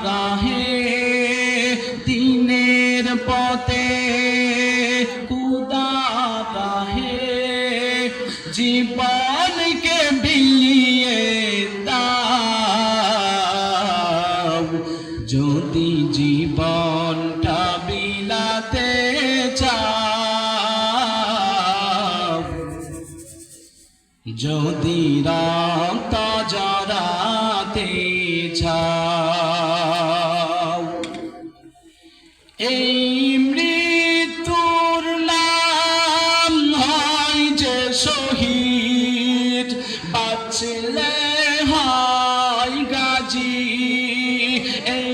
রাহে দিনের পথে খুদা রাহে জীবনকে বিলিয়ে দাও যদি জীবনটা বিলাতে চাও যদি রক্ত জড়াতে চাও এই মৃত্যুর নাম হয় যে শহীদ বাঁচলে হয় গাজী এই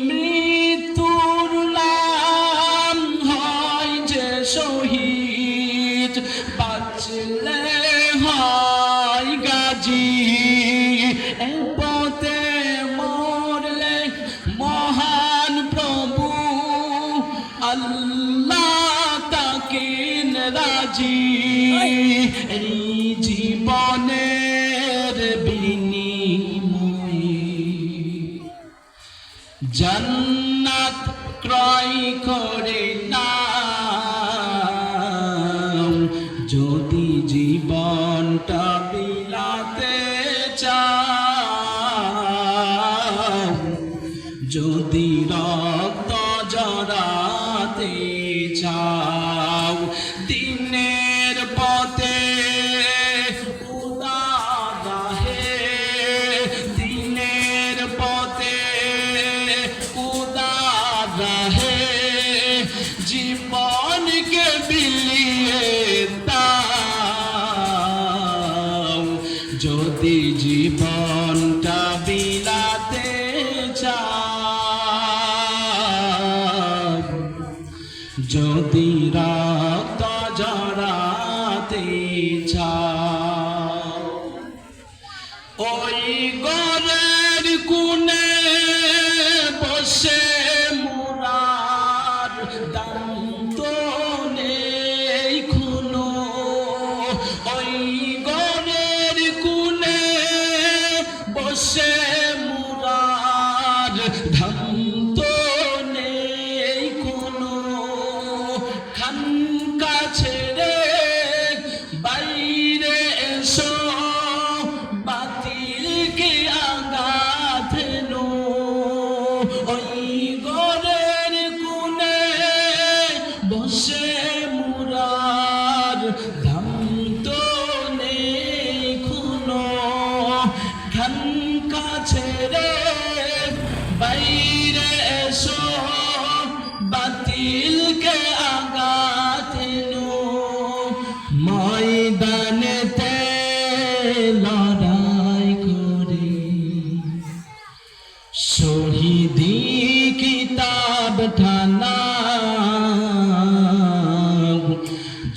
মৃত্যুর নাম হয় যে শহীদ বাঁচলে হয় গাজী এ পথে মরলে মহান প্রভু আল্লাহ তাকে রাজি এই জীবনের বিনিময়ে জান্নাত ক্রয় করে নাও যদি জীবনটা বিলাতে চাও যদি রক্ত জড়াতে চাও দিনের পথে খুদা রাহে দিনের পথে খুদা রাহে জীবনকে বিলিয়ে দাও যদি জীবনটা বিলাতে চাও যদি রক্ত জড়াতে চাও ওই ঘরের কোণে বসে মোরার দান্ত নেই খুনো ওই ঘরের কোণে বসে মোরার দান্ত নেই কোনো খানকা ছেড়ে বাইরে এসো বাতিলকে আঘাত হেনো ওই ঘরের কোণে বসে মুরার দান্ত নেই কোনো খানকা ছেড়ে বাইরে এসো বাতিলকে আঘাত হেনো ময়দানেতে লড়াই করে শহীদি কিতাব ঠানা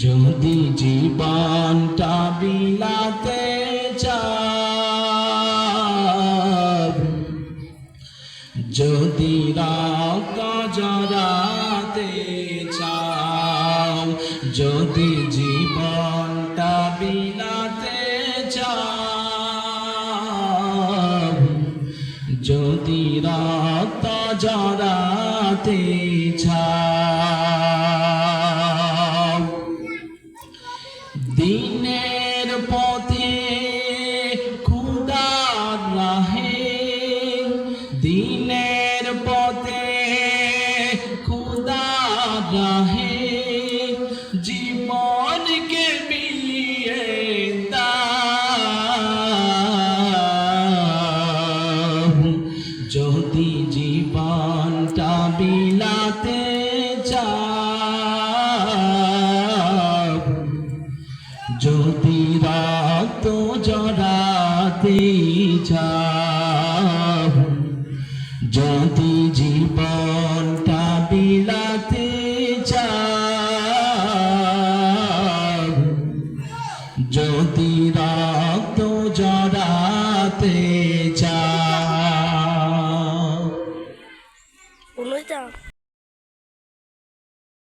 যদি জীবনটা বিলাতে চাও যদি রক্ত জড়াতে চাও যদি জীবনটা বিলাতে চাও যদি রক্ত জড়াতে চাও দিনের পথে খুদা রাহে দিনের পথে খুদা রাহে জীবনকে বিলিয়ে দাও যদি জীবনটা বিলাতে চাও যদি রক্ত জড়াতে চাও